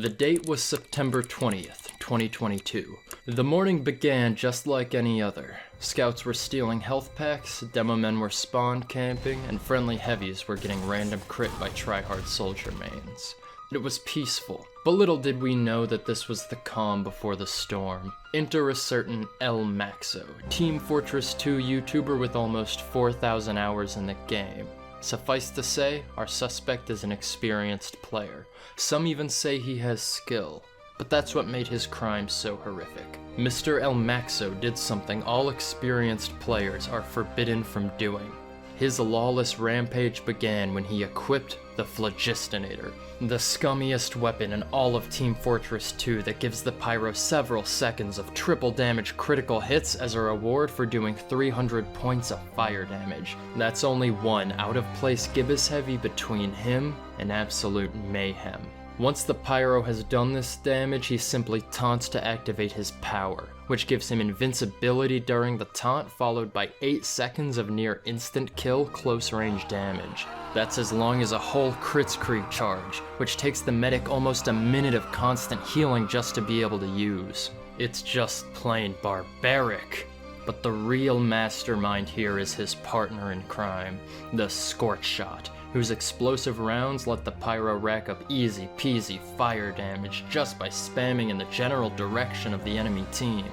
The date was September 20th, 2022. The morning began just like any other. Scouts were stealing health packs, demo men were spawn camping, and friendly heavies were getting random crit by tryhard soldier mains. It was peaceful, but little did we know that this was the calm before the storm. Enter a certain Elmaxo, Team Fortress 2 YouTuber with almost 4,000 hours in the game. Suffice to say, our suspect is an experienced player. Some even say he has skill, but that's what made his crime so horrific. Mr. Elmaxo did something all experienced players are forbidden from doing. His lawless rampage began when he equipped the Phlogistinator, the scummiest weapon in all of Team Fortress 2 that gives the pyro several seconds of triple damage critical hits as a reward for doing 300 points of fire damage. That's only one out-of-place gibbous heavy between him and absolute mayhem. Once the pyro has done this damage, he simply taunts to activate his power, which gives him invincibility during the taunt followed by 8 seconds of near instant kill close range damage. That's as long as a whole Kritzkrieg charge, which takes the medic almost a minute of constant healing just to be able to use. It's just plain barbaric. But the real mastermind here is his partner in crime, the Scorch Shot, whose explosive rounds let the pyro rack up easy peasy fire damage just by spamming in the general direction of the enemy team.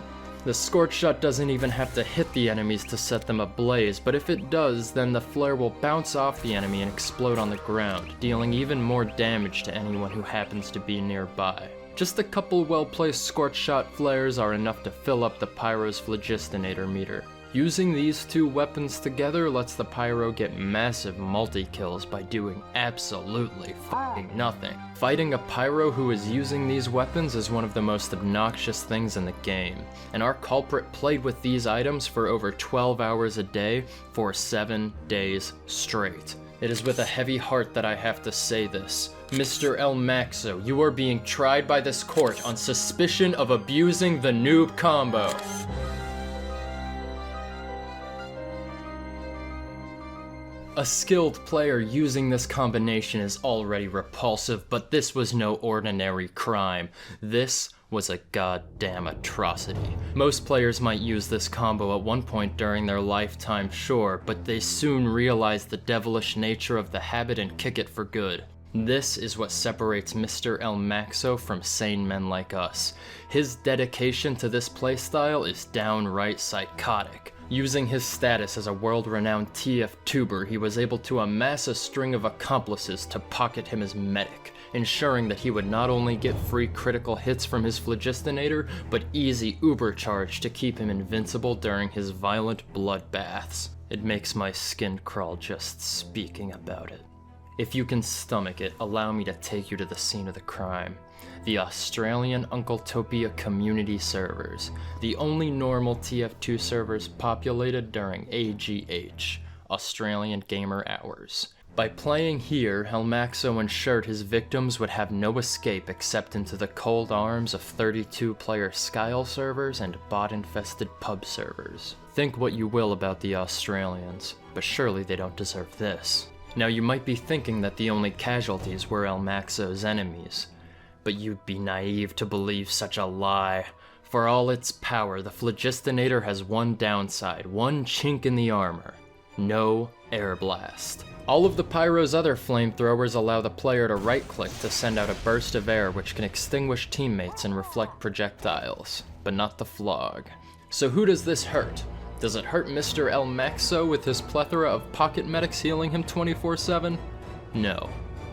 The Scorch Shot doesn't even have to hit the enemies to set them ablaze, but if it does, then the flare will bounce off the enemy and explode on the ground, dealing even more damage to anyone who happens to be nearby. Just a couple well-placed Scorch Shot flares are enough to fill up the pyro's Phlogistinator meter. Using these two weapons together lets the pyro get massive multi-kills by doing absolutely f***ing nothing. Fighting a pyro who is using these weapons is one of the most obnoxious things in the game, and our culprit played with these items for over 12 hours a day for 7 days straight. It is with a heavy heart that I have to say this. Mr. Elmaxo, you are being tried by this court on suspicion of abusing the noob combo. A skilled player using this combination is already repulsive, but this was no ordinary crime. This was a goddamn atrocity. Most players might use this combo at one point during their lifetime, sure, but they soon realize the devilish nature of the habit and kick it for good. This is what separates Mr. Elmaxo from sane men like us. His dedication to this playstyle is downright psychotic. Using his status as a world-renowned TF2'er, he was able to amass a string of accomplices to pocket him as medic, ensuring that he would not only get free critical hits from his Phlogistinator, but easy uber charge to keep him invincible during his violent bloodbaths. It makes my skin crawl just speaking about it. If you can stomach it, allow me to take you to the scene of the crime. The Australian Uncletopia community servers, the only normal TF2 servers populated during AGH, Australian Gamer Hours. By playing here, Elmaxo ensured his victims would have no escape except into the cold arms of 32-player Skyle servers and bot-infested pub servers. Think what you will about the Australians, but surely they don't deserve this. Now you might be thinking that the only casualties were Elmaxo's enemies, but you'd be naive to believe such a lie. For all its power, the Phlogistinator has one downside, one chink in the armor: no air blast. All of the pyro's other flamethrowers allow the player to right-click to send out a burst of air which can extinguish teammates and reflect projectiles, but not the Phlog. So who does this hurt? Does it hurt Mr. Elmaxo with his plethora of pocket medics healing him 24/7? No,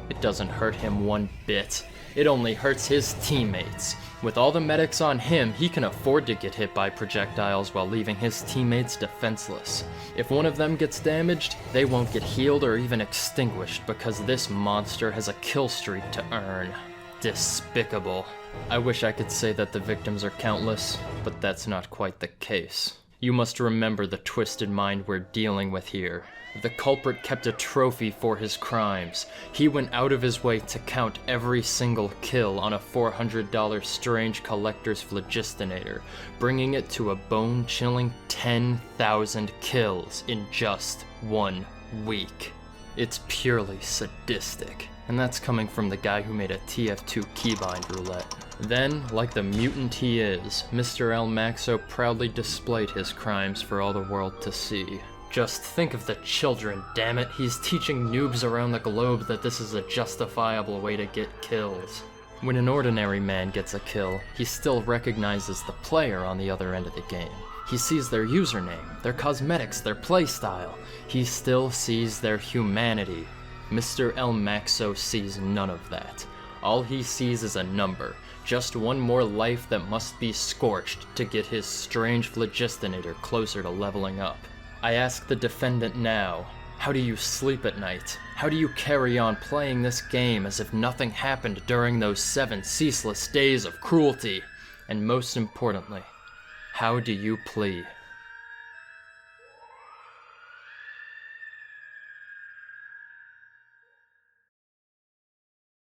it doesn't hurt him one bit. It only hurts his teammates. With all the medics on him, he can afford to get hit by projectiles while leaving his teammates defenseless. If one of them gets damaged, they won't get healed or even extinguished because this monster has a kill streak to earn. Despicable. I wish I could say that the victims are countless, but that's not quite the case. You must remember the twisted mind we're dealing with here. The culprit kept a trophy for his crimes. He went out of his way to count every single kill on a $400 strange collector's Phlogistinator, bringing it to a bone-chilling 10,000 kills in just 1 week. It's purely sadistic, And that's coming from the guy who made a TF2 keybind roulette. Then, like the mutant he is, Mr. Elmaxo proudly displayed his crimes for all the world to see. Just think of the children, damn it. He's teaching noobs around the globe that this is a justifiable way to get kills. When an ordinary man gets a kill, he still recognizes the player on the other end of the game. He sees their username, their cosmetics, their playstyle. He still sees their humanity. Mr. Elmaxo sees none of that. All he sees is a number, just one more life that must be scorched to get his strange phlogiston closer to leveling up. I ask the defendant now, how do you sleep at night? How do you carry on playing this game as if nothing happened during those 7 ceaseless days of cruelty? And most importantly, how do you plea?